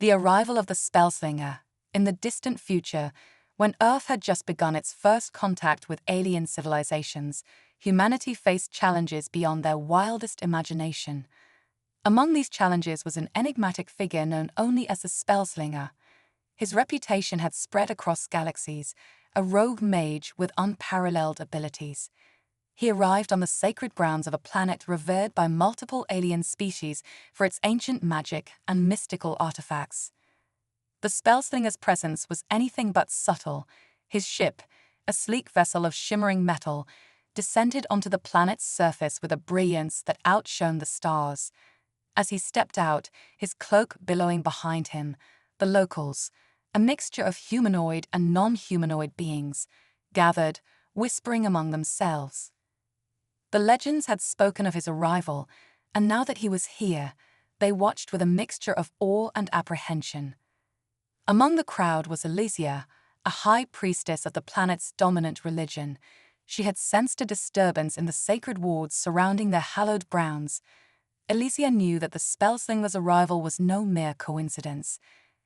The arrival of the Spellslinger, in the distant future, when Earth had just begun its first contact with alien civilizations, humanity faced challenges beyond their wildest imagination. Among these challenges was an enigmatic figure known only as the Spellslinger. His reputation had spread across galaxies, a rogue mage with unparalleled abilities. He arrived on the sacred grounds of a planet revered by multiple alien species for its ancient magic and mystical artifacts. The Spellslinger's presence was anything but subtle. His ship, a sleek vessel of shimmering metal, descended onto the planet's surface with a brilliance that outshone the stars. As he stepped out, his cloak billowing behind him, the locals, a mixture of humanoid and non-humanoid beings, gathered, whispering among themselves. The legends had spoken of his arrival, and now that he was here, they watched with a mixture of awe and apprehension. Among the crowd was Elysia, a high priestess of the planet's dominant religion. She had sensed a disturbance in the sacred wards surrounding their hallowed grounds. Elysia knew that the Spellslinger's arrival was no mere coincidence.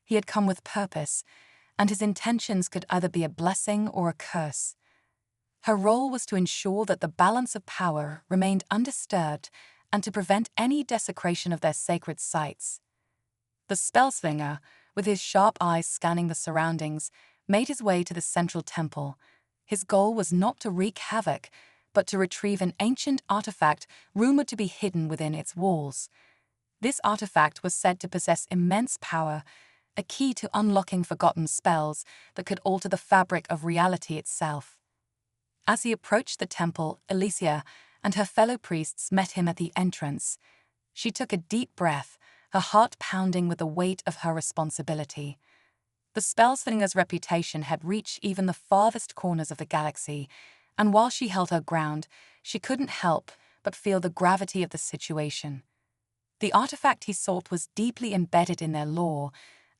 He had come with purpose, and his intentions could either be a blessing or a curse. Her role was to ensure that the balance of power remained undisturbed and to prevent any desecration of their sacred sites. The Spellslinger, with his sharp eyes scanning the surroundings, made his way to the central temple. His goal was not to wreak havoc, but to retrieve an ancient artifact rumored to be hidden within its walls. This artifact was said to possess immense power, a key to unlocking forgotten spells that could alter the fabric of reality itself. As he approached the temple, Elysia and her fellow priests met him at the entrance. She took a deep breath, her heart pounding with the weight of her responsibility. The Spellslinger's reputation had reached even the farthest corners of the galaxy, and while she held her ground, she couldn't help but feel the gravity of the situation. The artifact he sought was deeply embedded in their lore,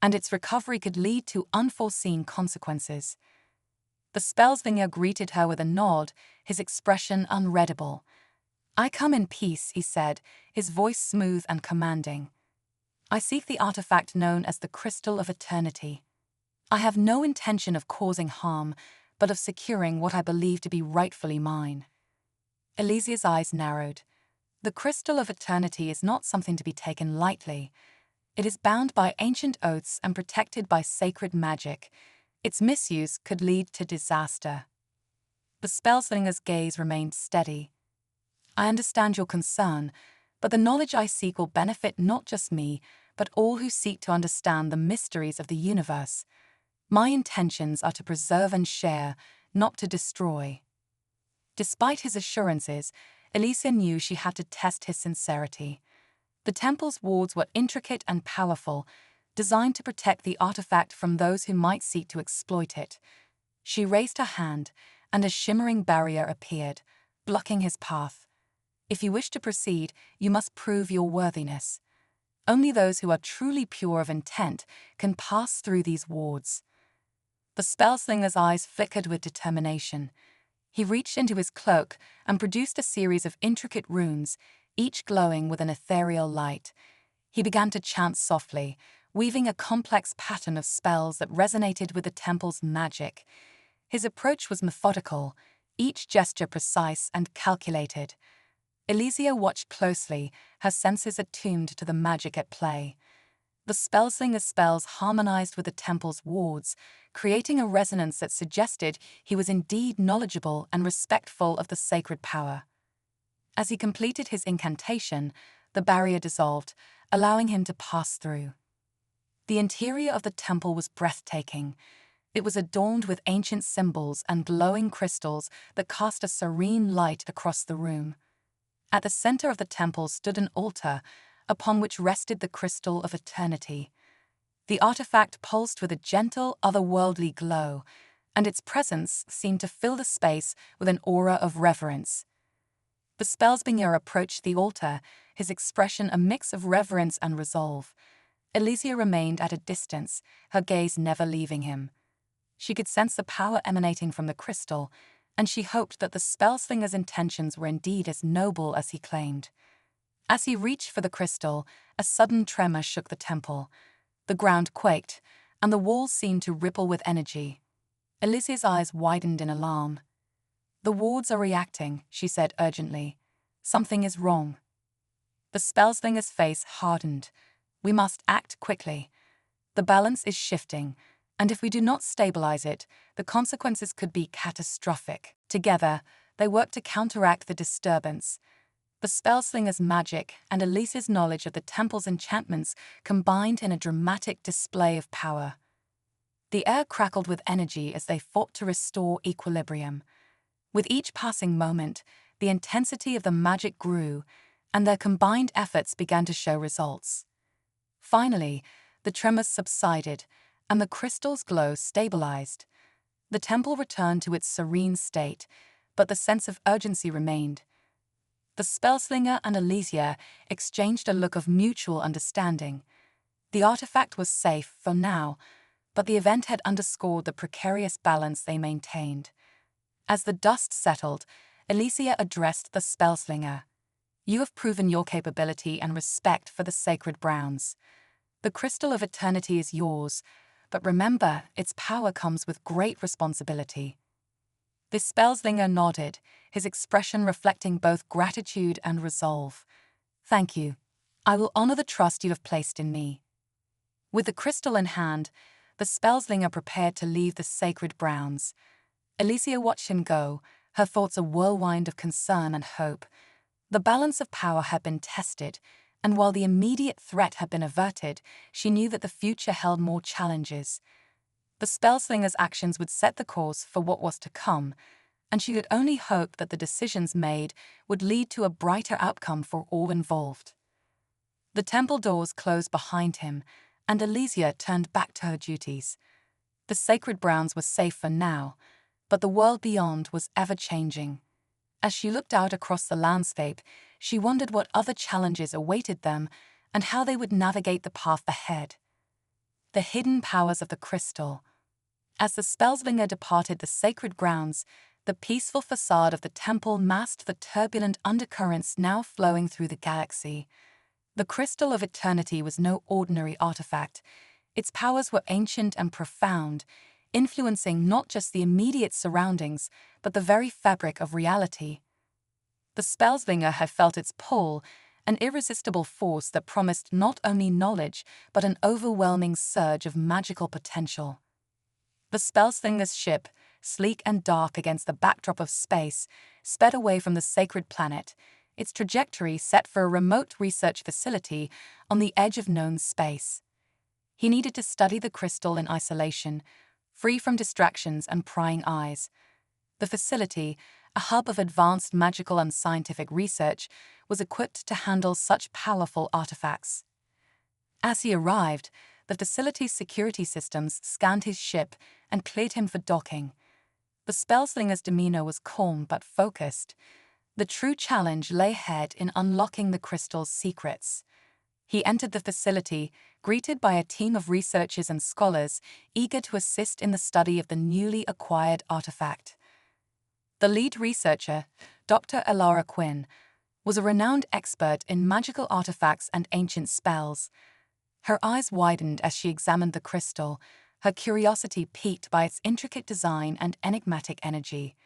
and its recovery could lead to unforeseen consequences. The Spellslinger greeted her with a nod, his expression unreadable. "I come in peace," he said, his voice smooth and commanding. "I seek the artifact known as the Crystal of Eternity. I have no intention of causing harm, but of securing what I believe to be rightfully mine." Elysia's eyes narrowed. The Crystal of Eternity is not something to be taken lightly. It is bound by ancient oaths and protected by sacred magic. Its misuse could lead to disaster. The Spellslinger's gaze remained steady. "I understand your concern, but the knowledge I seek will benefit not just me, but all who seek to understand the mysteries of the universe. My intentions are to preserve and share, not to destroy." Despite his assurances, Elysia knew she had to test his sincerity. The temple's wards were intricate and powerful, designed to protect the artifact from those who might seek to exploit it. She raised her hand, and a shimmering barrier appeared, blocking his path. "If you wish to proceed, you must prove your worthiness. Only those who are truly pure of intent can pass through these wards." The Spellslinger's eyes flickered with determination. He reached into his cloak and produced a series of intricate runes, each glowing with an ethereal light. He began to chant softly, weaving a complex pattern of spells that resonated with the temple's magic. His approach was methodical, each gesture precise and calculated. Elysia watched closely, her senses attuned to the magic at play. The Spellslinger's spells harmonized with the temple's wards, creating a resonance that suggested he was indeed knowledgeable and respectful of the sacred power. As he completed his incantation, the barrier dissolved, allowing him to pass through. The interior of the temple was breathtaking. It was adorned with ancient symbols and glowing crystals that cast a serene light across the room. At the center of the temple stood an altar, upon which rested the Crystal of Eternity. The artifact pulsed with a gentle, otherworldly glow, and its presence seemed to fill the space with an aura of reverence. The Spellslinger approached the altar, his expression a mix of reverence and resolve. Elysia remained at a distance, her gaze never leaving him. She could sense the power emanating from the crystal, and she hoped that the Spellslinger's intentions were indeed as noble as he claimed. As he reached for the crystal, a sudden tremor shook the temple. The ground quaked, and the walls seemed to ripple with energy. Alicia's eyes widened in alarm. "The wards are reacting," she said urgently. "Something is wrong." The Spellslinger's face hardened. "We must act quickly. The balance is shifting, and if we do not stabilize it, the consequences could be catastrophic." Together, they worked to counteract the disturbance. The Spellslinger's magic and Alicia's knowledge of the temple's enchantments combined in a dramatic display of power. The air crackled with energy as they fought to restore equilibrium. With each passing moment, the intensity of the magic grew, and their combined efforts began to show results. Finally, the tremors subsided, and the crystal's glow stabilized. The temple returned to its serene state, but the sense of urgency remained. The Spellslinger and Alicia exchanged a look of mutual understanding. The artifact was safe for now, but the event had underscored the precarious balance they maintained. As the dust settled, Alicia addressed the Spellslinger. "You have proven your capability and respect for the sacred grounds. The Crystal of Eternity is yours, but remember, its power comes with great responsibility." The Spellslinger nodded, his expression reflecting both gratitude and resolve. "Thank you. I will honor the trust you have placed in me." With the crystal in hand, the Spellslinger prepared to leave the sacred grounds. Alicia watched him go, her thoughts a whirlwind of concern and hope. The balance of power had been tested, and while the immediate threat had been averted, she knew that the future held more challenges. The Spellslinger's actions would set the course for what was to come, and she could only hope that the decisions made would lead to a brighter outcome for all involved. The temple doors closed behind him, and Alicia turned back to her duties. The sacred grounds were safe for now, but the world beyond was ever-changing. As she looked out across the landscape, she wondered what other challenges awaited them and how they would navigate the path ahead. The hidden powers of the crystal. As the Spellslinger departed the sacred grounds, the peaceful facade of the temple masked the turbulent undercurrents now flowing through the galaxy. The Crystal of Eternity was no ordinary artifact. Its powers were ancient and profound, influencing not just the immediate surroundings, but the very fabric of reality. The Spellslinger had felt its pull, an irresistible force that promised not only knowledge, but an overwhelming surge of magical potential. The Spellslinger's ship, sleek and dark against the backdrop of space, sped away from the sacred planet, its trajectory set for a remote research facility on the edge of known space. He needed to study the crystal in isolation, free from distractions and prying eyes. The facility, a hub of advanced magical and scientific research, was equipped to handle such powerful artifacts. As he arrived, the facility's security systems scanned his ship and cleared him for docking. The Spellslinger's demeanor was calm but focused. The true challenge lay ahead in unlocking the crystal's secrets. He entered the facility, greeted by a team of researchers and scholars eager to assist in the study of the newly acquired artifact. The lead researcher, Dr. Elara Quinn, was a renowned expert in magical artifacts and ancient spells. Her eyes widened as she examined the crystal, her curiosity piqued by its intricate design and enigmatic energy.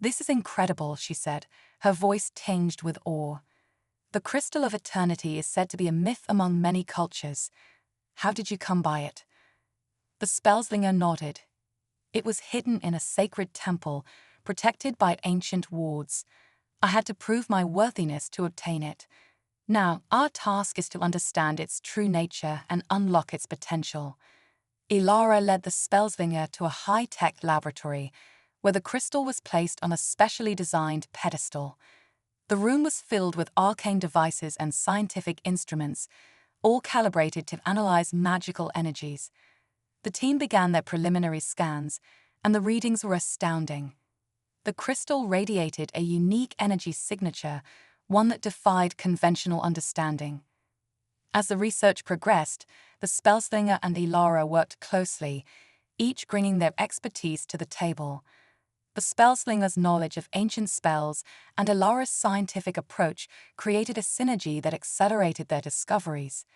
"This is incredible," she said, her voice tinged with awe. "The Crystal of Eternity is said to be a myth among many cultures. How did you come by it?" The Spellslinger nodded. "It was hidden in a sacred temple, protected by ancient wards. I had to prove my worthiness to obtain it. Now, our task is to understand its true nature and unlock its potential." Elara led the Spellslinger to a high-tech laboratory, where the crystal was placed on a specially designed pedestal. The room was filled with arcane devices and scientific instruments, all calibrated to analyze magical energies. The team began their preliminary scans, and the readings were astounding. The crystal radiated a unique energy signature, one that defied conventional understanding. As the research progressed, the Spellslinger and Elara worked closely, each bringing their expertise to the table. The Spellslinger's knowledge of ancient spells and Elara's scientific approach created a synergy that accelerated their discoveries.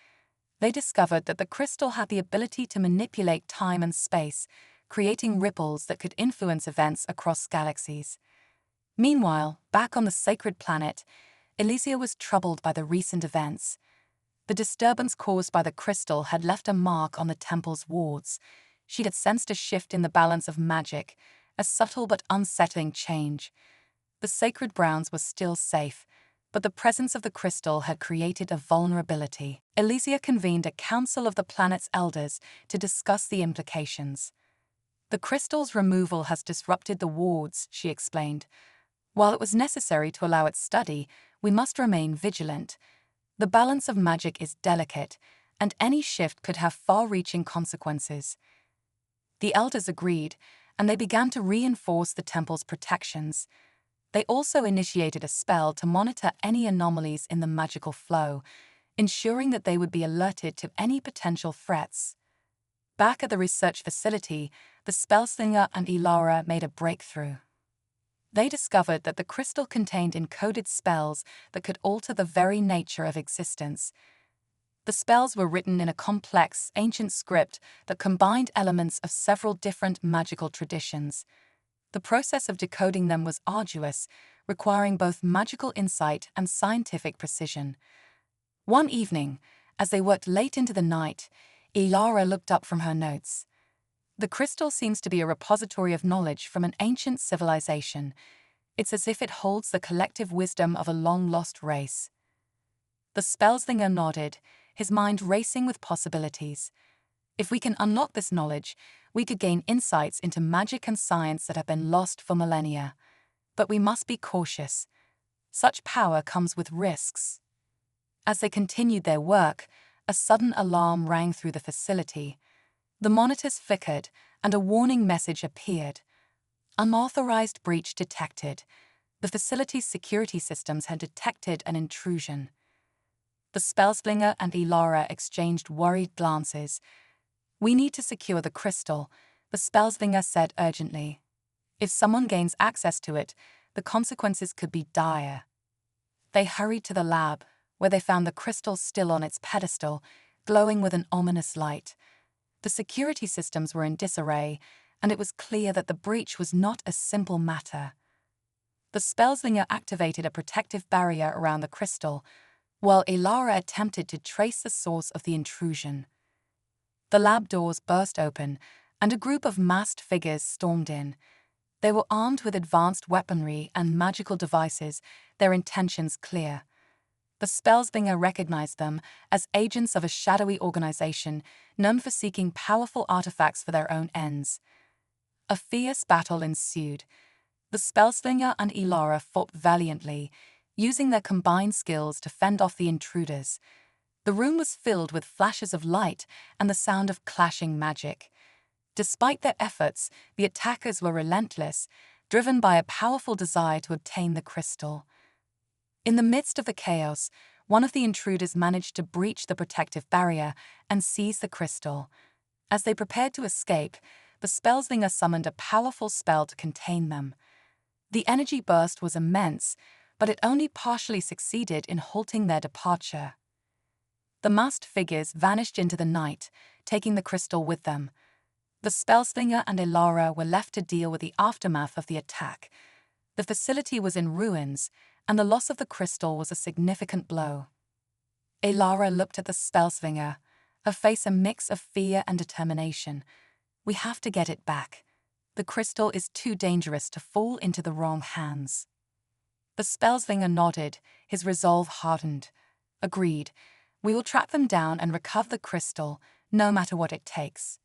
They discovered that the crystal had the ability to manipulate time and space, creating ripples that could influence events across galaxies. Meanwhile, back on the sacred planet, Elysia was troubled by the recent events. The disturbance caused by the crystal had left a mark on the temple's wards. She had sensed a shift in the balance of magic, a subtle but unsettling change. The sacred grounds were still safe, but the presence of the crystal had created a vulnerability. Elysia convened a council of the planet's elders to discuss the implications. The crystal's removal has disrupted the wards, she explained. While it was necessary to allow its study, we must remain vigilant. The balance of magic is delicate, and any shift could have far-reaching consequences. The elders agreed, and they began to reinforce the temple's protections. They also initiated a spell to monitor any anomalies in the magical flow, ensuring that they would be alerted to any potential threats. Back at the research facility, the Spellslinger and Ilara made a breakthrough. They discovered that the crystal contained encoded spells that could alter the very nature of existence. The spells were written in a complex, ancient script that combined elements of several different magical traditions. The process of decoding them was arduous, requiring both magical insight and scientific precision. One evening, as they worked late into the night, Ilara looked up from her notes. The crystal seems to be a repository of knowledge from an ancient civilization. It's as if it holds the collective wisdom of a long-lost race. The Spellslinger nodded, his mind racing with possibilities. If we can unlock this knowledge, we could gain insights into magic and science that have been lost for millennia. But we must be cautious. Such power comes with risks. As they continued their work, a sudden alarm rang through the facility. The monitors flickered, and a warning message appeared. Unauthorized breach detected. The facility's security systems had detected an intrusion. The Spellslinger and Ilara exchanged worried glances. "We need to secure the crystal," the Spellslinger said urgently. "If someone gains access to it, the consequences could be dire." They hurried to the lab, where they found the crystal still on its pedestal, glowing with an ominous light. The security systems were in disarray, and it was clear that the breach was not a simple matter. The Spellslinger activated a protective barrier around the crystal, while Ilara attempted to trace the source of the intrusion. The lab doors burst open, and a group of masked figures stormed in. They were armed with advanced weaponry and magical devices, their intentions clear. The Spellslinger recognized them as agents of a shadowy organization known for seeking powerful artifacts for their own ends. A fierce battle ensued. The Spellslinger and Ilara fought valiantly, using their combined skills to fend off the intruders. The room was filled with flashes of light and the sound of clashing magic. Despite their efforts, the attackers were relentless, driven by a powerful desire to obtain the crystal. In the midst of the chaos, one of the intruders managed to breach the protective barrier and seize the crystal. As they prepared to escape, the Spellslinger summoned a powerful spell to contain them. The energy burst was immense, but it only partially succeeded in halting their departure. The masked figures vanished into the night, taking the crystal with them. The Spellslinger and Ilara were left to deal with the aftermath of the attack. The facility was in ruins, and the loss of the crystal was a significant blow. Ilara looked at the Spellslinger, her face a mix of fear and determination. "We have to get it back. The crystal is too dangerous to fall into the wrong hands." The Spellslinger nodded, his resolve hardened. "Agreed. We will track them down and recover the crystal, no matter what it takes."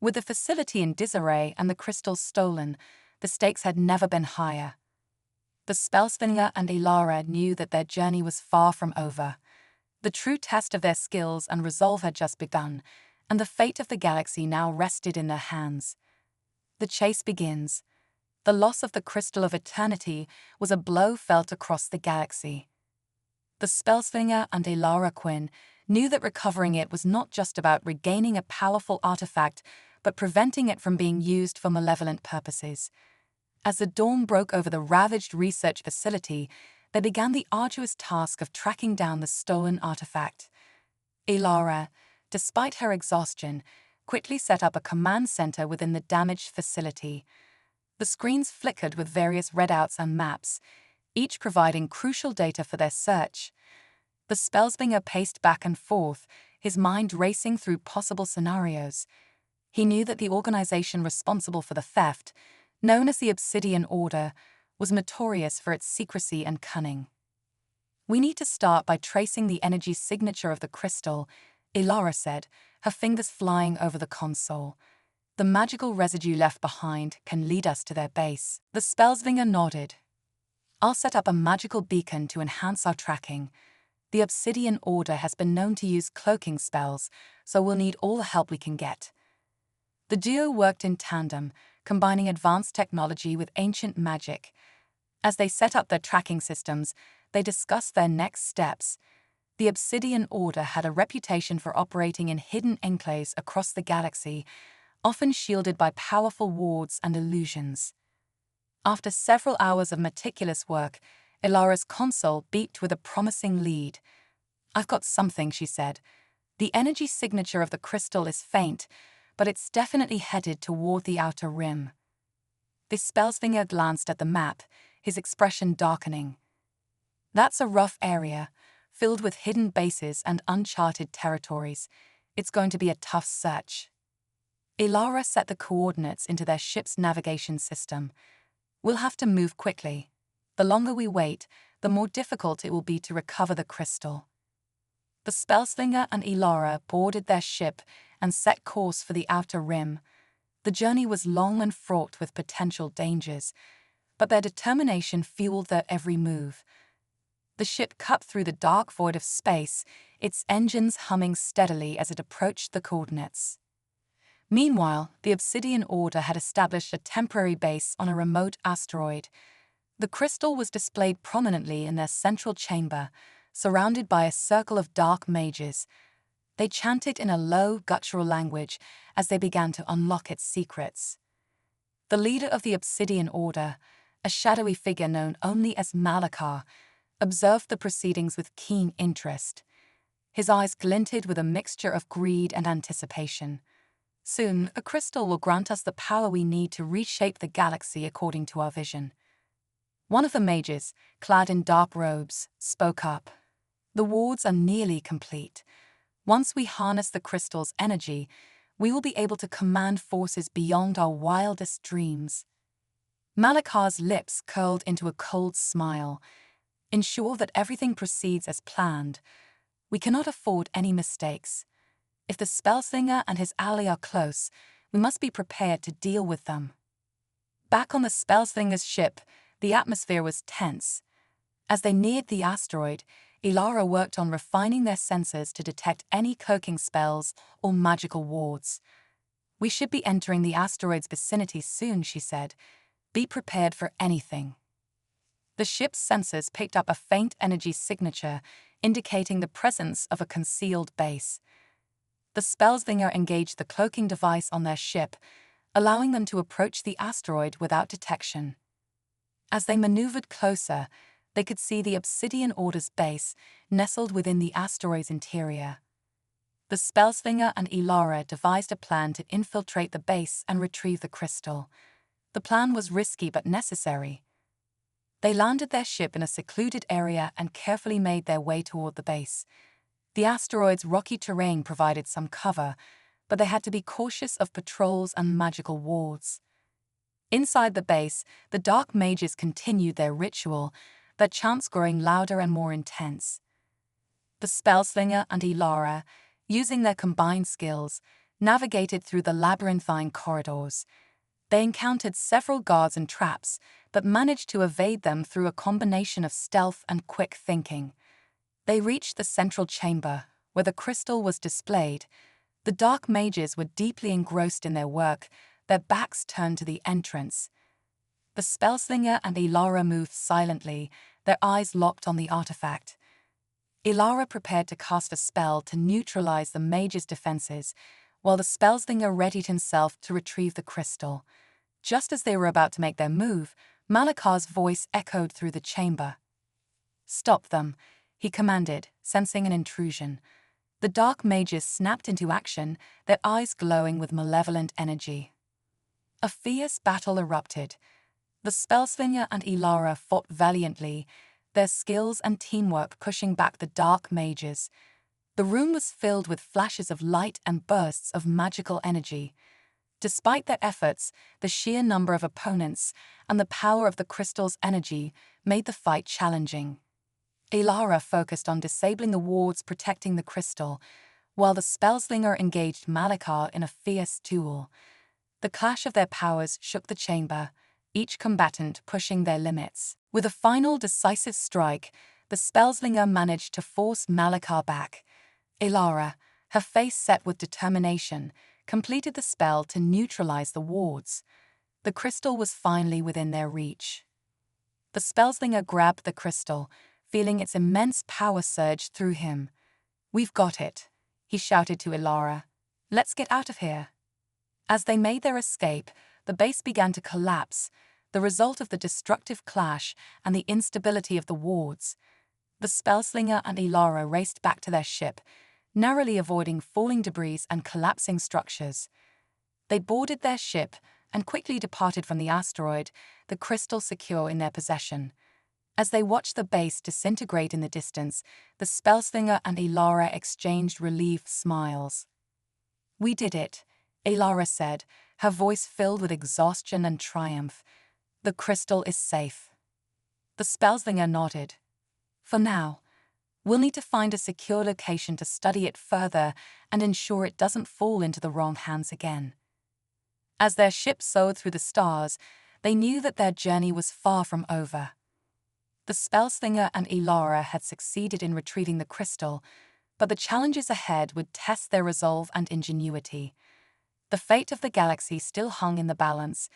With the facility in disarray and the crystals stolen, the stakes had never been higher. The Spellslinger and Ilara knew that their journey was far from over. The true test of their skills and resolve had just begun, and the fate of the galaxy now rested in their hands. The chase begins. The loss of the Crystal of Eternity was a blow felt across the galaxy. The Spellslinger and Ilara Quinn knew that recovering it was not just about regaining a powerful artifact, but preventing it from being used for malevolent purposes. As the dawn broke over the ravaged research facility, they began the arduous task of tracking down the stolen artifact. Ilara, despite her exhaustion, quickly set up a command center within the damaged facility. The screens flickered with various readouts and maps, each providing crucial data for their search. The Spellslinger paced back and forth, his mind racing through possible scenarios. He knew that the organization responsible for the theft, known as the Obsidian Order, was notorious for its secrecy and cunning. "We need to start by tracing the energy signature of the crystal," Ilara said, her fingers flying over the console. "The magical residue left behind can lead us to their base." The Spellslinger nodded. "I'll set up a magical beacon to enhance our tracking. The Obsidian Order has been known to use cloaking spells, so we'll need all the help we can get." The duo worked in tandem, combining advanced technology with ancient magic. As they set up their tracking systems, they discussed their next steps. The Obsidian Order had a reputation for operating in hidden enclaves across the galaxy, often shielded by powerful wards and illusions. After several hours of meticulous work, Ilara's console beeped with a promising lead. "I've got something," she said. "The energy signature of the crystal is faint, but it's definitely headed toward the outer rim." The Spellslinger glanced at the map, his expression darkening. "That's a rough area, filled with hidden bases and uncharted territories. It's going to be a tough search." Ilara set the coordinates into their ship's navigation system. "We'll have to move quickly. The longer we wait, the more difficult it will be to recover the crystal." The Spellslinger and Ilara boarded their ship and set course for the outer rim. The journey was long and fraught with potential dangers, but their determination fueled their every move. The ship cut through the dark void of space, its engines humming steadily as it approached the coordinates. Meanwhile, the Obsidian Order had established a temporary base on a remote asteroid. The crystal was displayed prominently in their central chamber, surrounded by a circle of dark mages. They chanted in a low, guttural language as they began to unlock its secrets. The leader of the Obsidian Order, a shadowy figure known only as Malakar, observed the proceedings with keen interest. His eyes glinted with a mixture of greed and anticipation. "Soon, a crystal will grant us the power we need to reshape the galaxy according to our vision." One of the mages, clad in dark robes, spoke up. "The wards are nearly complete. Once we harness the crystal's energy, we will be able to command forces beyond our wildest dreams." Malakar's lips curled into a cold smile. "Ensure that everything proceeds as planned. We cannot afford any mistakes. If the Spellslinger and his ally are close, we must be prepared to deal with them." Back on the Spellslinger's ship, the atmosphere was tense. As they neared the asteroid, Ilara worked on refining their sensors to detect any cloaking spells or magical wards. "We should be entering the asteroid's vicinity soon," she said. "Be prepared for anything." The ship's sensors picked up a faint energy signature, indicating the presence of a concealed base. The Spellslinger engaged the cloaking device on their ship, allowing them to approach the asteroid without detection. As they maneuvered closer, they could see the Obsidian Order's base nestled within the asteroid's interior. The Spellslinger and Ilara devised a plan to infiltrate the base and retrieve the crystal. The plan was risky but necessary. They landed their ship in a secluded area and carefully made their way toward the base. The asteroid's rocky terrain provided some cover, but they had to be cautious of patrols and magical wards. Inside the base, the dark mages continued their ritual, their chants growing louder and more intense. The Spellslinger and Ilara, using their combined skills, navigated through the labyrinthine corridors. They encountered several guards and traps, but managed to evade them through a combination of stealth and quick thinking. They reached the central chamber, where the crystal was displayed. The dark mages were deeply engrossed in their work, their backs turned to the entrance. The Spellslinger and Ilara moved silently, their eyes locked on the artifact. Ilara prepared to cast a spell to neutralize the mage's defenses, while the Spellslinger readied himself to retrieve the crystal. Just as they were about to make their move, Malakar's voice echoed through the chamber. "Stop them," he commanded, sensing an intrusion. The dark mages snapped into action, their eyes glowing with malevolent energy. A fierce battle erupted. The Spellslinger and Ilara fought valiantly, their skills and teamwork pushing back the dark mages. The room was filled with flashes of light and bursts of magical energy. Despite their efforts, the sheer number of opponents and the power of the crystal's energy made the fight challenging. Ilara focused on disabling the wards protecting the crystal, while the Spellslinger engaged Malakar in a fierce duel. The clash of their powers shook the chamber, each combatant pushing their limits. With a final decisive strike, the Spellslinger managed to force Malakar back. Ilara, her face set with determination, completed the spell to neutralize the wards. The crystal was finally within their reach. The Spellslinger grabbed the crystal, feeling its immense power surge through him. "We've got it," he shouted to Ilara. "Let's get out of here." As they made their escape, the base began to collapse, the result of the destructive clash and the instability of the wards. The Spellslinger and Ilara raced back to their ship, narrowly avoiding falling debris and collapsing structures. They boarded their ship and quickly departed from the asteroid, the crystal secure in their possession. As they watched the base disintegrate in the distance, the Spellslinger and Ilara exchanged relieved smiles. "We did it," Ilara said, her voice filled with exhaustion and triumph. "The crystal is safe." The Spellslinger nodded. "For now. We'll need to find a secure location to study it further and ensure it doesn't fall into the wrong hands again." As their ship soared through the stars, they knew that their journey was far from over. The Spellslinger and Ilara had succeeded in retrieving the crystal, but the challenges ahead would test their resolve and ingenuity. The fate of the galaxy still hung in the balance,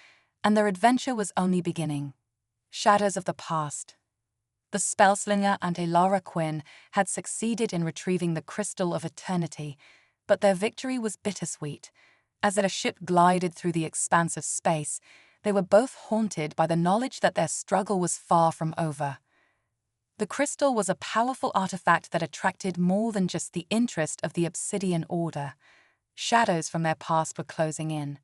and their adventure was only beginning. Shadows of the past. The Spellslinger and Ilara Quinn had succeeded in retrieving the Crystal of Eternity, but their victory was bittersweet. As their ship glided through the expanse of space, they were both haunted by the knowledge that their struggle was far from over. The crystal was a powerful artifact that attracted more than just the interest of the Obsidian Order. Shadows from their past were closing in.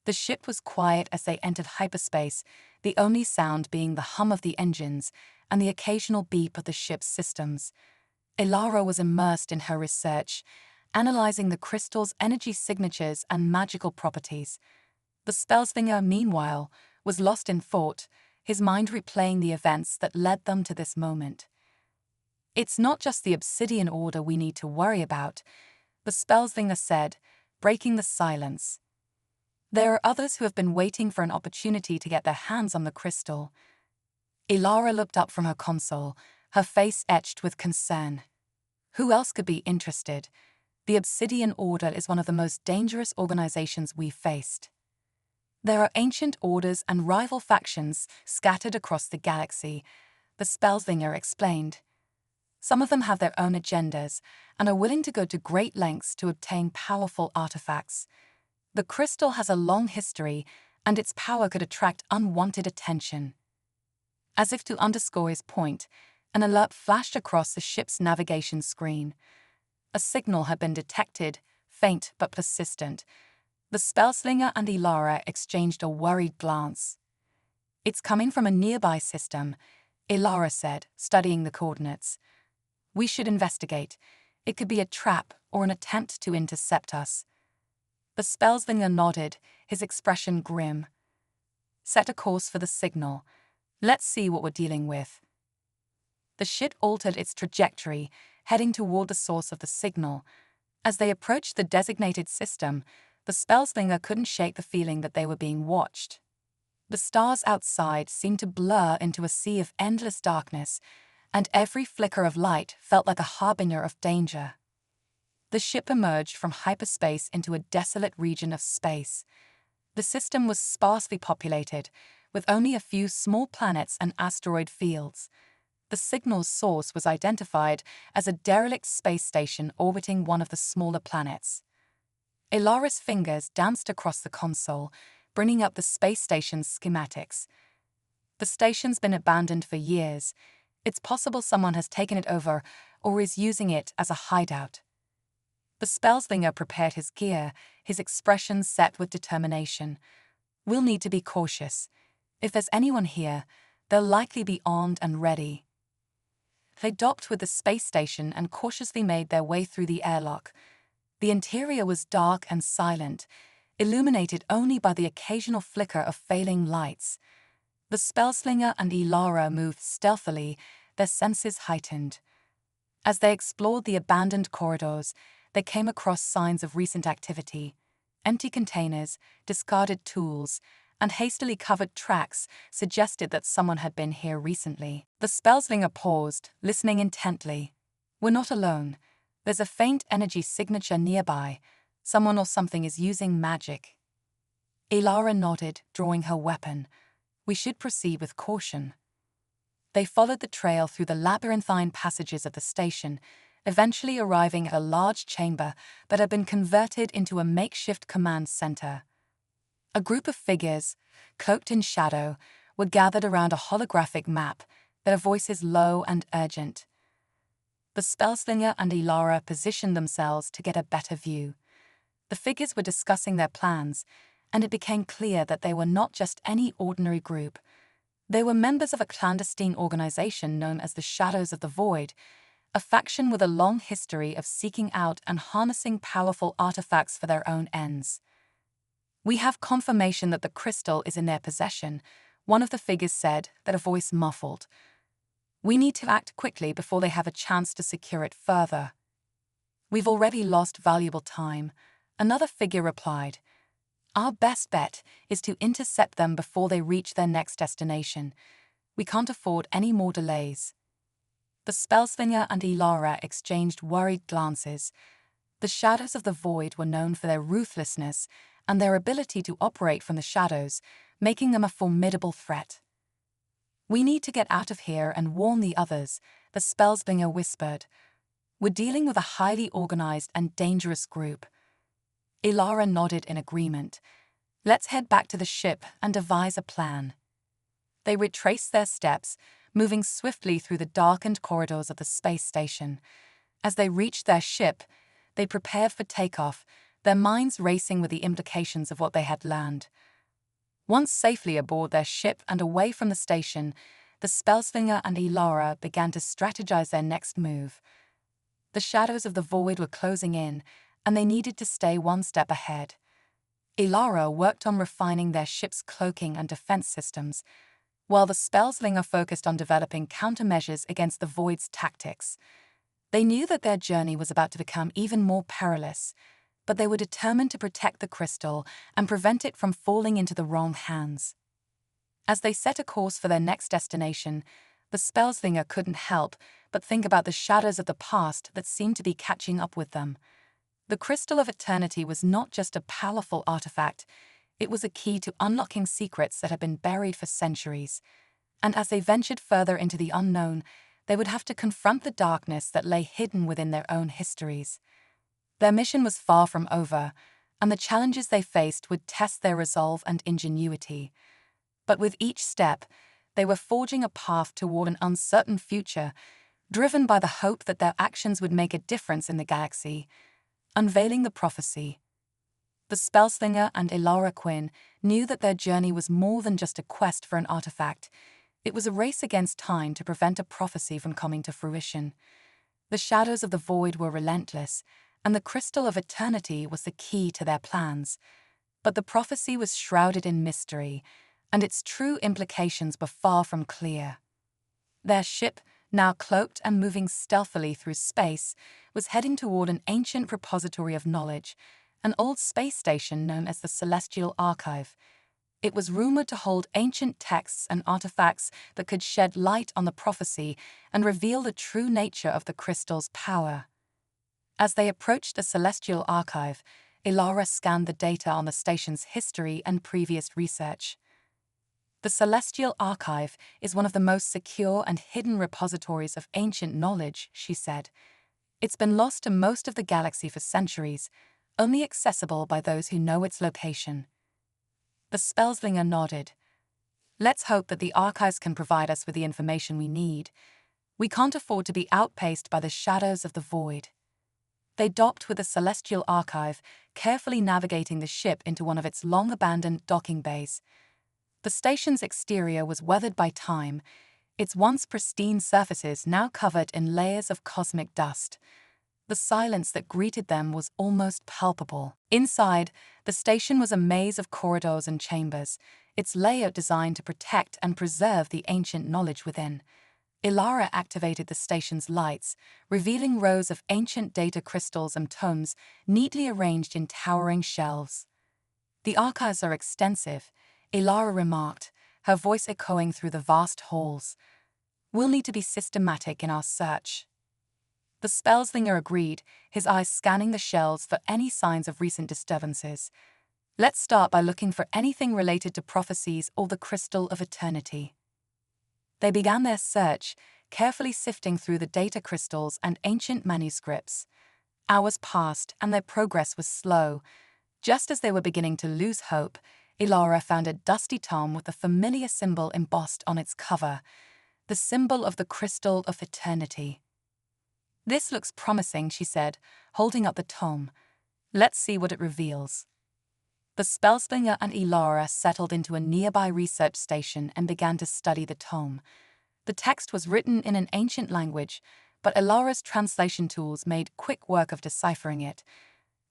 The ship was quiet as they entered hyperspace, the only sound being the hum of the engines and the occasional beep of the ship's systems. Ilara was immersed in her research, analyzing the crystal's energy signatures and magical properties. The Spellslinger, meanwhile, was lost in thought, his mind replaying the events that led them to this moment. "It's not just the Obsidian Order we need to worry about," the Spellslinger said, breaking the silence. "There are others who have been waiting for an opportunity to get their hands on the crystal." Ilara looked up from her console, her face etched with concern. "Who else could be interested? The Obsidian Order is one of the most dangerous organizations we've faced. There are ancient orders and rival factions scattered across the galaxy," the Spellslinger explained. "Some of them have their own agendas and are willing to go to great lengths to obtain powerful artifacts. The crystal has a long history, and its power could attract unwanted attention." As if to underscore his point, an alert flashed across the ship's navigation screen. A signal had been detected, faint but persistent. The Spellslinger and Ilara exchanged a worried glance. "It's coming from a nearby system," Ilara said, studying the coordinates. "We should investigate. It could be a trap or an attempt to intercept us." The Spellslinger nodded, his expression grim. "Set a course for the signal. Let's see what we're dealing with." The ship altered its trajectory, heading toward the source of the signal. As they approached the designated system, the Spellslinger couldn't shake the feeling that they were being watched. The stars outside seemed to blur into a sea of endless darkness, and every flicker of light felt like a harbinger of danger. The ship emerged from hyperspace into a desolate region of space. The system was sparsely populated, with only a few small planets and asteroid fields. The signal's source was identified as a derelict space station orbiting one of the smaller planets. Ilara's fingers danced across the console, bringing up the space station's schematics. "The station's been abandoned for years. It's possible someone has taken it over or is using it as a hideout." The Spellslinger prepared his gear, his expression set with determination. "We'll need to be cautious. If there's anyone here, they'll likely be armed and ready." They docked with the space station and cautiously made their way through the airlock. The interior was dark and silent, illuminated only by the occasional flicker of failing lights. The Spellslinger and Ilara moved stealthily, their senses heightened. As they explored the abandoned corridors, they came across signs of recent activity. Empty containers, discarded tools, and hastily covered tracks suggested that someone had been here recently. The Spellslinger paused, listening intently. "We're not alone. There's a faint energy signature nearby. Someone or something is using magic." Ilara nodded, drawing her weapon. "We should proceed with caution." They followed the trail through the labyrinthine passages of the station, eventually arriving at a large chamber that had been converted into a makeshift command center. A group of figures, cloaked in shadow, were gathered around a holographic map, their voices low and urgent. The Spellslinger and Ilara positioned themselves to get a better view. The figures were discussing their plans, and it became clear that they were not just any ordinary group. They were members of a clandestine organization known as the Shadows of the Void, a faction with a long history of seeking out and harnessing powerful artifacts for their own ends. "We have confirmation that the crystal is in their possession," one of the figures said, their voice muffled. "We need to act quickly before they have a chance to secure it further." "We've already lost valuable time," another figure replied. "Our best bet is to intercept them before they reach their next destination. We can't afford any more delays." The Spellslinger and Ilara exchanged worried glances. The Shadows of the Void were known for their ruthlessness and their ability to operate from the shadows, making them a formidable threat. "We need to get out of here and warn the others," the Spellslinger whispered. "We're dealing with a highly organized and dangerous group." Ilara nodded in agreement. "Let's head back to the ship and devise a plan." They retraced their steps, moving swiftly through the darkened corridors of the space station. As they reached their ship, they prepared for takeoff, their minds racing with the implications of what they had learned. Once safely aboard their ship and away from the station, the Spellslinger and Ilara began to strategize their next move. The Shadows of the Void were closing in, and they needed to stay one step ahead. Ilara worked on refining their ship's cloaking and defense systems, while the Spellslinger focused on developing countermeasures against the Void's tactics. They knew that their journey was about to become even more perilous, but they were determined to protect the crystal and prevent it from falling into the wrong hands. As they set a course for their next destination, the Spellslinger couldn't help but think about the shadows of the past that seemed to be catching up with them. The Crystal of Eternity was not just a powerful artifact, it was a key to unlocking secrets that had been buried for centuries. And as they ventured further into the unknown, they would have to confront the darkness that lay hidden within their own histories. Their mission was far from over, and the challenges they faced would test their resolve and ingenuity. But with each step, they were forging a path toward an uncertain future, driven by the hope that their actions would make a difference in the galaxy. Unveiling the prophecy. The Spellslinger and Ilara Quinn knew that their journey was more than just a quest for an artifact. It was a race against time to prevent a prophecy from coming to fruition. The Shadows of the Void were relentless, and the Crystal of Eternity was the key to their plans. But the prophecy was shrouded in mystery, and its true implications were far from clear. Their ship, now cloaked and moving stealthily through space, was heading toward an ancient repository of knowledge, an old space station known as the Celestial Archive. It was rumored to hold ancient texts and artifacts that could shed light on the prophecy and reveal the true nature of the crystal's power. As they approached the Celestial Archive, Ilara scanned the data on the station's history and previous research. The Celestial Archive is one of the most secure and hidden repositories of ancient knowledge, she said. It's been lost to most of the galaxy for centuries, only accessible by those who know its location. The Spellslinger nodded. Let's hope that the archives can provide us with the information we need. We can't afford to be outpaced by the Shadows of the Void. They docked with the Celestial Archive, carefully navigating the ship into one of its long-abandoned docking bays. The station's exterior was weathered by time, its once pristine surfaces now covered in layers of cosmic dust. The silence that greeted them was almost palpable. Inside, the station was a maze of corridors and chambers, its layout designed to protect and preserve the ancient knowledge within. Ilara activated the station's lights, revealing rows of ancient data crystals and tomes neatly arranged in towering shelves. "The archives are extensive," Ilara remarked, her voice echoing through the vast halls. "We'll need to be systematic in our search." The Spellslinger agreed, his eyes scanning the shelves for any signs of recent disturbances. "Let's start by looking for anything related to prophecies or the Crystal of Eternity." They began their search, carefully sifting through the data crystals and ancient manuscripts. Hours passed, and their progress was slow. Just as they were beginning to lose hope, Ilara found a dusty tome with a familiar symbol embossed on its cover, the symbol of the Crystal of Eternity. "This looks promising," she said, holding up the tome. "Let's see what it reveals." The Spellslinger and Ilara settled into a nearby research station and began to study the tome. The text was written in an ancient language, but Ilara's translation tools made quick work of deciphering it.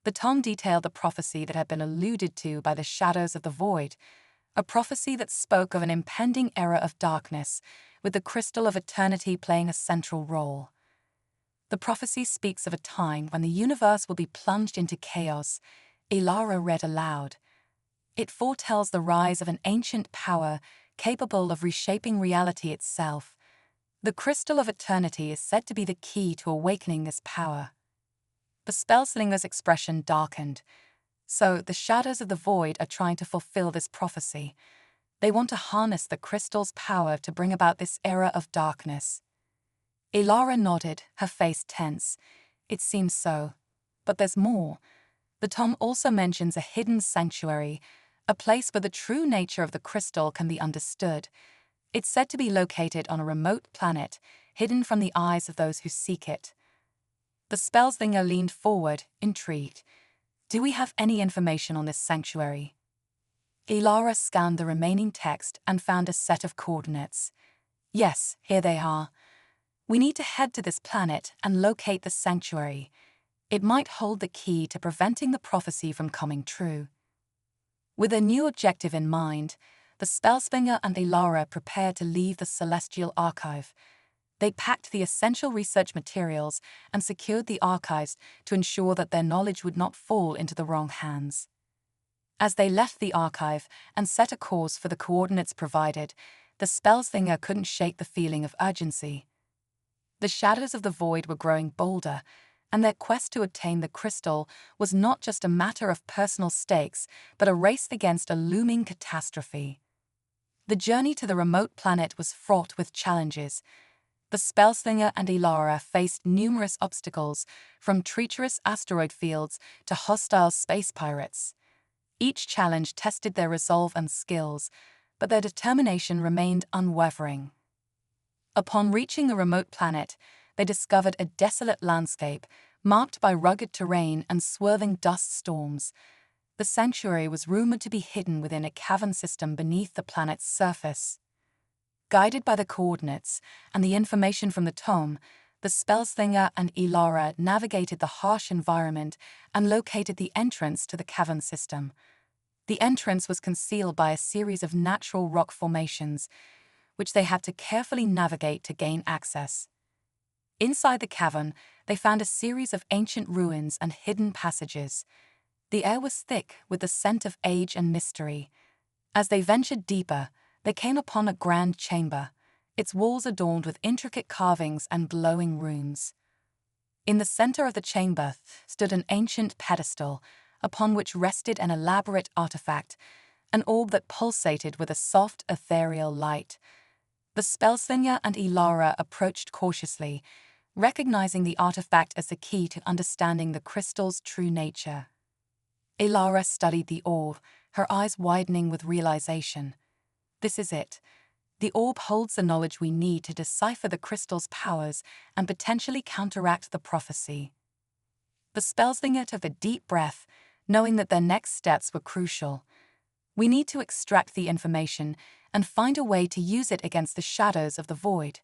The tome detailed a prophecy that had been alluded to by the shadows of the void, a prophecy that spoke of an impending era of darkness, with the Crystal of Eternity playing a central role. "The prophecy speaks of a time when the universe will be plunged into chaos," Ilara read aloud. "It foretells the rise of an ancient power capable of reshaping reality itself. The Crystal of Eternity is said to be the key to awakening this power." The Spellslinger's expression darkened. "So the shadows of the void are trying to fulfill this prophecy. They want to harness the crystal's power to bring about this era of darkness." Ilara nodded, her face tense. "It seems so. But there's more. The tome also mentions a hidden sanctuary, a place where the true nature of the crystal can be understood. It's said to be located on a remote planet, hidden from the eyes of those who seek it." The Spellslinger leaned forward, intrigued. "Do we have any information on this sanctuary?" Ilara scanned the remaining text and found a set of coordinates. "Yes, here they are. We need to head to this planet and locate the sanctuary. It might hold the key to preventing the prophecy from coming true." With a new objective in mind, the Spellslinger and Ilara prepared to leave the Celestial Archive. They packed the essential research materials and secured the archives to ensure that their knowledge would not fall into the wrong hands. As they left the archive and set a course for the coordinates provided, the Spellslinger couldn't shake the feeling of urgency. The shadows of the void were growing bolder, and their quest to obtain the crystal was not just a matter of personal stakes, but a race against a looming catastrophe. The journey to the remote planet was fraught with challenges. The Spellslinger and Ilara faced numerous obstacles, from treacherous asteroid fields to hostile space pirates. Each challenge tested their resolve and skills, but their determination remained unwavering. Upon reaching the remote planet, they discovered a desolate landscape, marked by rugged terrain and swirling dust storms. The sanctuary was rumored to be hidden within a cavern system beneath the planet's surface. Guided by the coordinates and the information from the tome, the Spellslinger and Ilara navigated the harsh environment and located the entrance to the cavern system. The entrance was concealed by a series of natural rock formations, which they had to carefully navigate to gain access. Inside the cavern, they found a series of ancient ruins and hidden passages. The air was thick with the scent of age and mystery. As they ventured deeper, they came upon a grand chamber, its walls adorned with intricate carvings and glowing runes. In the center of the chamber stood an ancient pedestal, upon which rested an elaborate artifact, an orb that pulsated with a soft, ethereal light. The Spellslinger and Ilara approached cautiously, recognizing the artifact as the key to understanding the crystal's true nature. Ilara studied the orb, her eyes widening with realization. "This is it. The orb holds the knowledge we need to decipher the crystal's powers and potentially counteract the prophecy." The Spellslinger took a deep breath, knowing that their next steps were crucial. We need to extract the information and find a way to use it against the shadows of the void.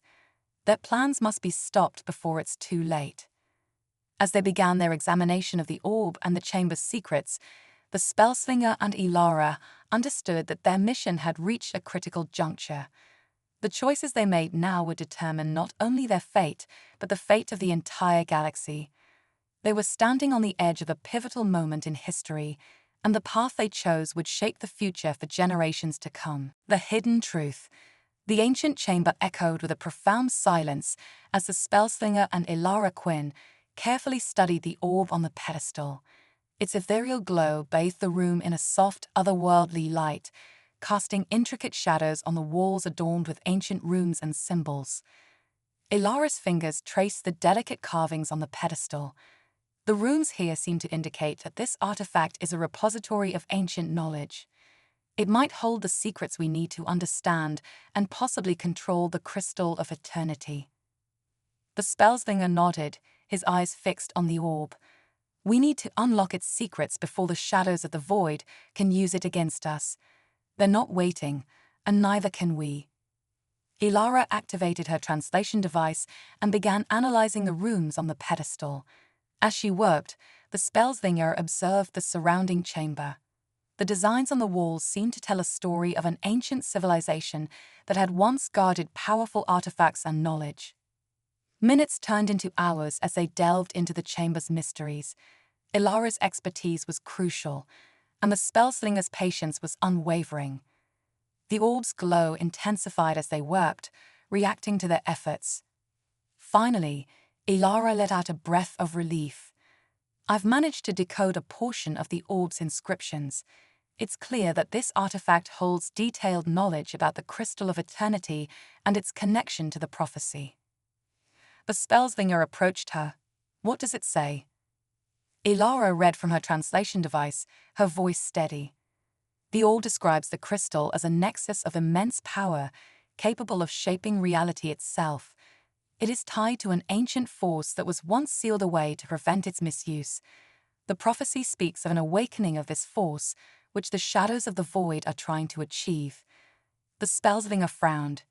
Their plans must be stopped before it's too late. As they began their examination of the orb and the chamber's secrets, the Spellslinger and Ilara understood that their mission had reached a critical juncture. The choices they made now would determine not only their fate, but the fate of the entire galaxy. They were standing on the edge of a pivotal moment in history, and the path they chose would shape the future for generations to come. The hidden truth. The ancient chamber echoed with a profound silence as the Spellslinger and Ilara Quinn carefully studied the orb on the pedestal. Its ethereal glow bathed the room in a soft, otherworldly light, casting intricate shadows on the walls adorned with ancient runes and symbols. Ilara's fingers traced the delicate carvings on the pedestal. The runes here seem to indicate that this artifact is a repository of ancient knowledge. It might hold the secrets we need to understand and possibly control the crystal of eternity. The Spellslinger nodded, his eyes fixed on the orb. We need to unlock its secrets before the shadows of the void can use it against us. They're not waiting, and neither can we. Ilara activated her translation device and began analyzing the runes on the pedestal. As she worked, the Spellslinger observed the surrounding chamber. The designs on the walls seemed to tell a story of an ancient civilization that had once guarded powerful artifacts and knowledge. Minutes turned into hours as they delved into the chamber's mysteries. Ilara's expertise was crucial, and the Spellslinger's patience was unwavering. The orb's glow intensified as they worked, reacting to their efforts. Finally, Ilara let out a breath of relief. I've managed to decode a portion of the orb's inscriptions. It's clear that this artifact holds detailed knowledge about the Crystal of Eternity and its connection to the prophecy. The Spellslinger approached her. What does it say? Ilara read from her translation device, her voice steady. The orb describes the crystal as a nexus of immense power, capable of shaping reality itself. It is tied to an ancient force that was once sealed away to prevent its misuse. The prophecy speaks of an awakening of this force, which the shadows of the void are trying to achieve. The Spellslinger frowned.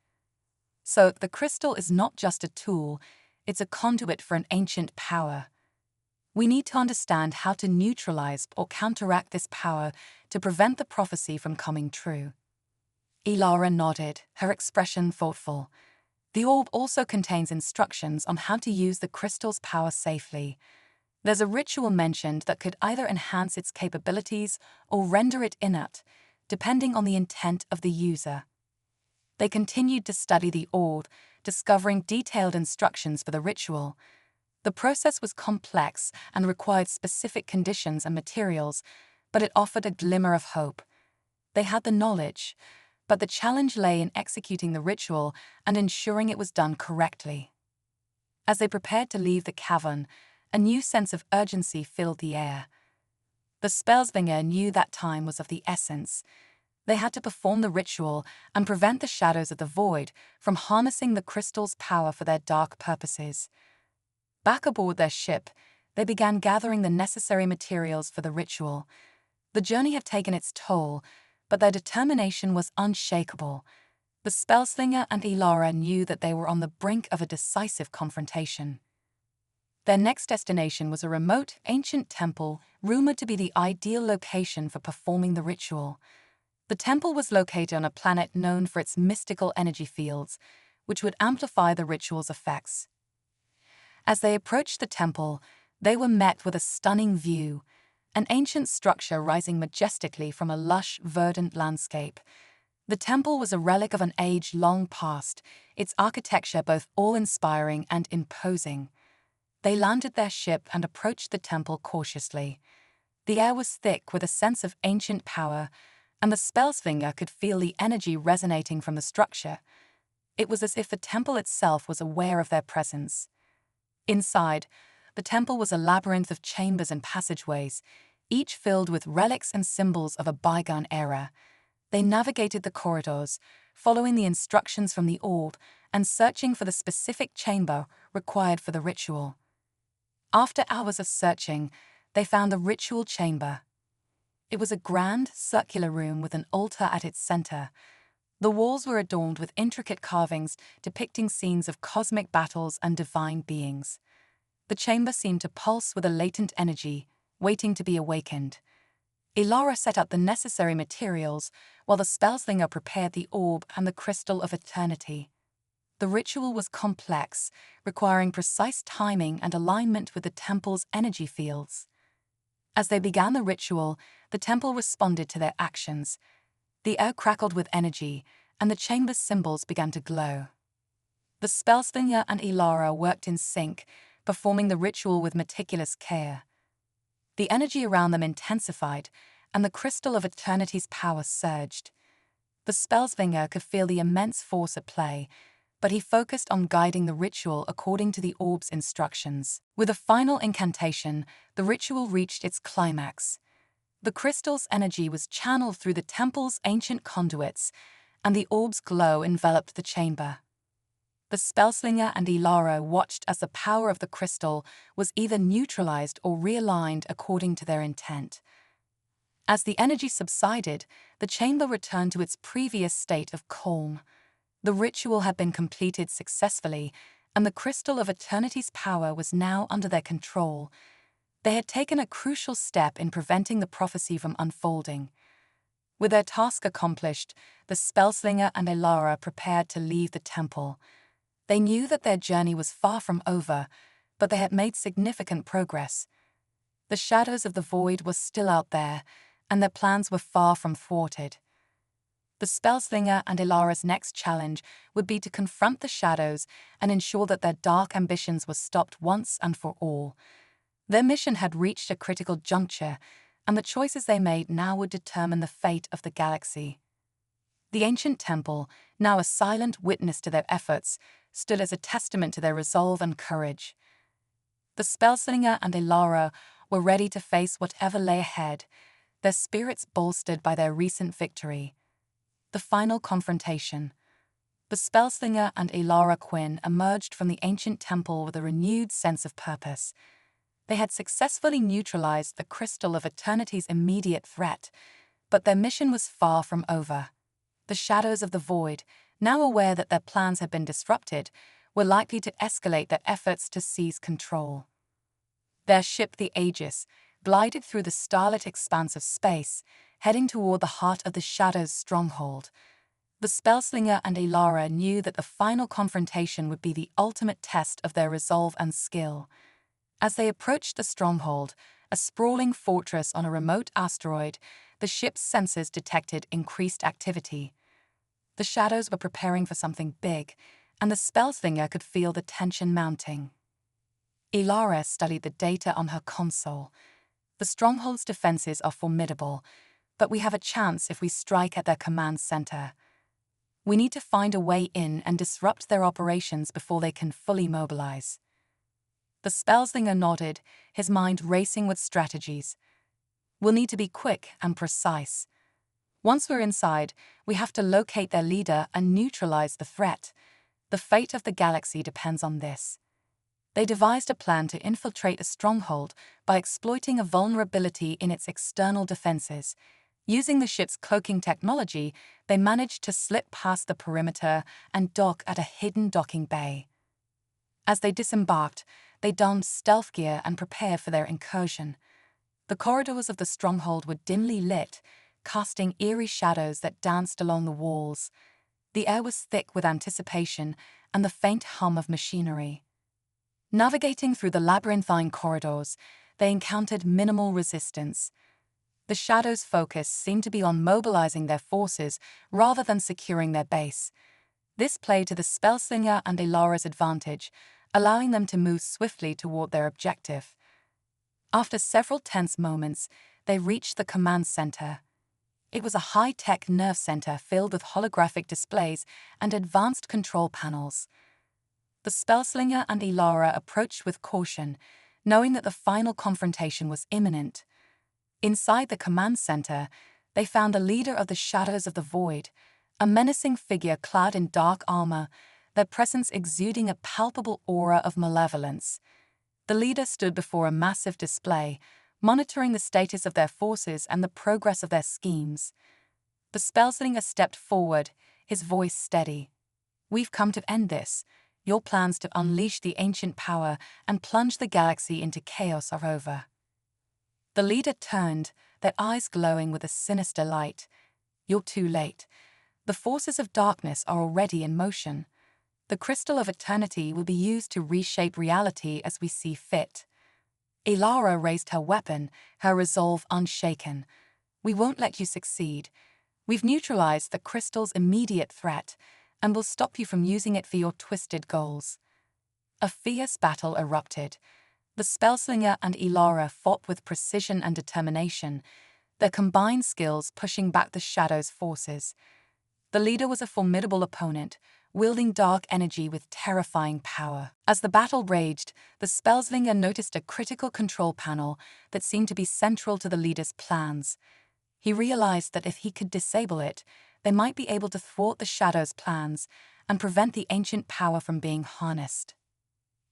So, the crystal is not just a tool, it's a conduit for an ancient power. We need to understand how to neutralize or counteract this power to prevent the prophecy from coming true. Ilara nodded, her expression thoughtful. The orb also contains instructions on how to use the crystal's power safely. There's a ritual mentioned that could either enhance its capabilities or render it inert, depending on the intent of the user. They continued to study the orb, discovering detailed instructions for the ritual. The process was complex and required specific conditions and materials, but it offered a glimmer of hope. They had the knowledge, but the challenge lay in executing the ritual and ensuring it was done correctly. As they prepared to leave the cavern, a new sense of urgency filled the air. The Spellslinger knew that time was of the essence. They had to perform the ritual and prevent the shadows of the void from harnessing the crystal's power for their dark purposes. Back aboard their ship, they began gathering the necessary materials for the ritual. The journey had taken its toll, but their determination was unshakable. The Spellslinger and Ilara knew that they were on the brink of a decisive confrontation. Their next destination was a remote, ancient temple, rumored to be the ideal location for performing the ritual. The temple was located on a planet known for its mystical energy fields, which would amplify the ritual's effects. As they approached the temple, they were met with a stunning view, an ancient structure rising majestically from a lush, verdant landscape. The temple was a relic of an age long past, its architecture both awe-inspiring and imposing. They landed their ship and approached the temple cautiously. The air was thick with a sense of ancient power, and the Spellslinger could feel the energy resonating from the structure. It was as if the temple itself was aware of their presence. Inside, the temple was a labyrinth of chambers and passageways, each filled with relics and symbols of a bygone era. They navigated the corridors, following the instructions from the orb and searching for the specific chamber required for the ritual. After hours of searching, they found a ritual chamber. It was a grand, circular room with an altar at its center. The walls were adorned with intricate carvings depicting scenes of cosmic battles and divine beings. The chamber seemed to pulse with a latent energy, waiting to be awakened. Ilara set up the necessary materials, while the Spellslinger prepared the orb and the crystal of eternity. The ritual was complex, requiring precise timing and alignment with the temple's energy fields. As they began the ritual, the temple responded to their actions. The air crackled with energy, and the chamber's symbols began to glow. The Spellslinger and Ilara worked in sync, performing the ritual with meticulous care. The energy around them intensified, and the crystal of eternity's power surged. The Spellslinger could feel the immense force at play, but he focused on guiding the ritual according to the orb's instructions. With a final incantation, the ritual reached its climax. The crystal's energy was channeled through the temple's ancient conduits, and the orb's glow enveloped the chamber. The Spellslinger and Ilara watched as the power of the crystal was either neutralized or realigned according to their intent. As the energy subsided, the chamber returned to its previous state of calm. The ritual had been completed successfully, and the crystal of eternity's power was now under their control. They had taken a crucial step in preventing the prophecy from unfolding. With their task accomplished, the Spellslinger and Ilara prepared to leave the temple. They knew that their journey was far from over, but they had made significant progress. The shadows of the void were still out there, and their plans were far from thwarted. The Spellslinger and Ilara's next challenge would be to confront the shadows and ensure that their dark ambitions were stopped once and for all. Their mission had reached a critical juncture, and the choices they made now would determine the fate of the galaxy. The ancient temple, now a silent witness to their efforts, stood as a testament to their resolve and courage. The Spellslinger and Ilara were ready to face whatever lay ahead, their spirits bolstered by their recent victory. The final confrontation. The Spellslinger and Ilara Quinn emerged from the ancient temple with a renewed sense of purpose. They had successfully neutralized the crystal of eternity's immediate threat, but their mission was far from over. The shadows of the void, now aware that their plans had been disrupted, were likely to escalate their efforts to seize control. Their ship, the Aegis, glided through the starlit expanse of space, heading toward the heart of the Shadow's stronghold. The Spellslinger and Ilara knew that the final confrontation would be the ultimate test of their resolve and skill. As they approached the stronghold, a sprawling fortress on a remote asteroid, the ship's sensors detected increased activity. The shadows were preparing for something big, and the Spellslinger could feel the tension mounting. Ilara studied the data on her console. The stronghold's defenses are formidable, but we have a chance if we strike at their command center. We need to find a way in and disrupt their operations before they can fully mobilize. The Spellslinger nodded, his mind racing with strategies. We'll need to be quick and precise. Once we're inside, we have to locate their leader and neutralize the threat. The fate of the galaxy depends on this. They devised a plan to infiltrate a stronghold by exploiting a vulnerability in its external defenses. Using the ship's cloaking technology, they managed to slip past the perimeter and dock at a hidden docking bay. As they disembarked, they donned stealth gear and prepared for their incursion. The corridors of the stronghold were dimly lit, casting eerie shadows that danced along the walls. The air was thick with anticipation and the faint hum of machinery. Navigating through the labyrinthine corridors, they encountered minimal resistance. The shadows' focus seemed to be on mobilizing their forces rather than securing their base. This played to the Spellslinger and Ilara's advantage, allowing them to move swiftly toward their objective. After several tense moments, they reached the command center. It was a high-tech nerve center filled with holographic displays and advanced control panels. The Spellslinger and Ilara approached with caution, knowing that the final confrontation was imminent. Inside the command center, they found the leader of the Shadows of the Void, a menacing figure clad in dark armor, their presence exuding a palpable aura of malevolence. The leader stood before a massive display, monitoring the status of their forces and the progress of their schemes. The Spellslinger stepped forward, his voice steady. "We've come to end this. Your plans to unleash the ancient power and plunge the galaxy into chaos are over." The leader turned, their eyes glowing with a sinister light. "You're too late. The forces of darkness are already in motion. The crystal of eternity will be used to reshape reality as we see fit." Ilara raised her weapon, her resolve unshaken. "We won't let you succeed. We've neutralized the crystal's immediate threat, and will stop you from using it for your twisted goals." A fierce battle erupted. The Spellslinger and Ilara fought with precision and determination, their combined skills pushing back the Shadow's forces. The leader was a formidable opponent, wielding dark energy with terrifying power. As the battle raged, the Spellslinger noticed a critical control panel that seemed to be central to the leader's plans. He realized that if he could disable it, they might be able to thwart the Shadow's plans and prevent the ancient power from being harnessed.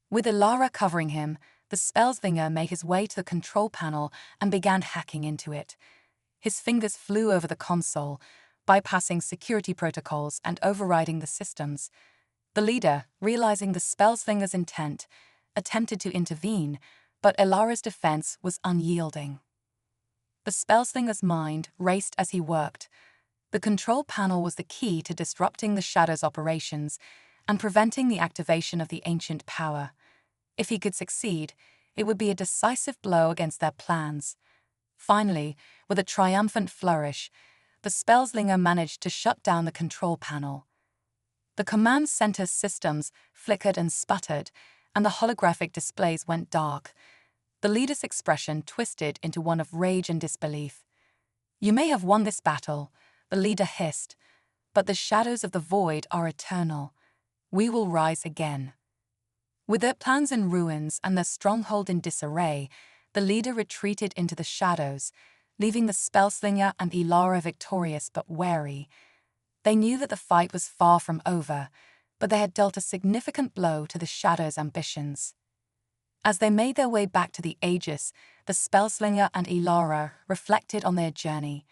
With Ilara covering him, the Spellslinger made his way to the control panel and began hacking into it. His fingers flew over the console, bypassing security protocols and overriding the systems. The leader, realizing the Spellslinger's intent, attempted to intervene, but Ilara's defense was unyielding. The Spellslinger's mind raced as he worked. The control panel was the key to disrupting the Shadow's operations and preventing the activation of the ancient power. If he could succeed, it would be a decisive blow against their plans. Finally, with a triumphant flourish, the Spellslinger managed to shut down the control panel. The command center systems flickered and sputtered, and the holographic displays went dark. The leader's expression twisted into one of rage and disbelief. "You may have won this battle," the leader hissed, "but the shadows of the void are eternal. We will rise again." With their plans in ruins and their stronghold in disarray, the leader retreated into the shadows, leaving the Spellslinger and Ilara victorious but wary. They knew that the fight was far from over, but they had dealt a significant blow to the Shadow's ambitions. As they made their way back to the Aegis, the Spellslinger and Ilara reflected on their journey.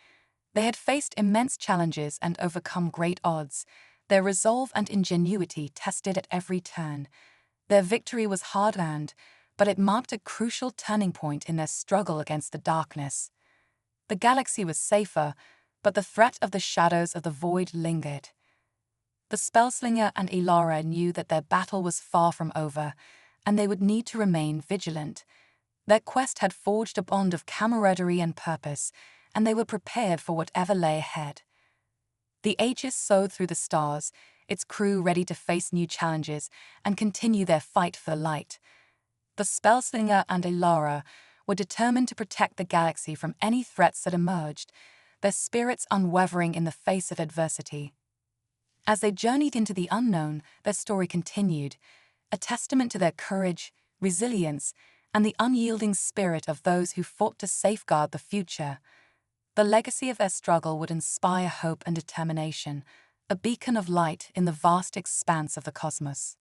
They had faced immense challenges and overcome great odds, their resolve and ingenuity tested at every turn. Their victory was hard-earned, but it marked a crucial turning point in their struggle against the darkness. The galaxy was safer, but the threat of the shadows of the void lingered. The Spellslinger and Ilara knew that their battle was far from over, and they would need to remain vigilant. Their quest had forged a bond of camaraderie and purpose, and they were prepared for whatever lay ahead. The Aegis soared through the stars, its crew ready to face new challenges and continue their fight for light. The Spellslinger and Ilara were determined to protect the galaxy from any threats that emerged, their spirits unwavering in the face of adversity. As they journeyed into the unknown, their story continued, a testament to their courage, resilience, and the unyielding spirit of those who fought to safeguard the future. The legacy of their struggle would inspire hope and determination, a beacon of light in the vast expanse of the cosmos.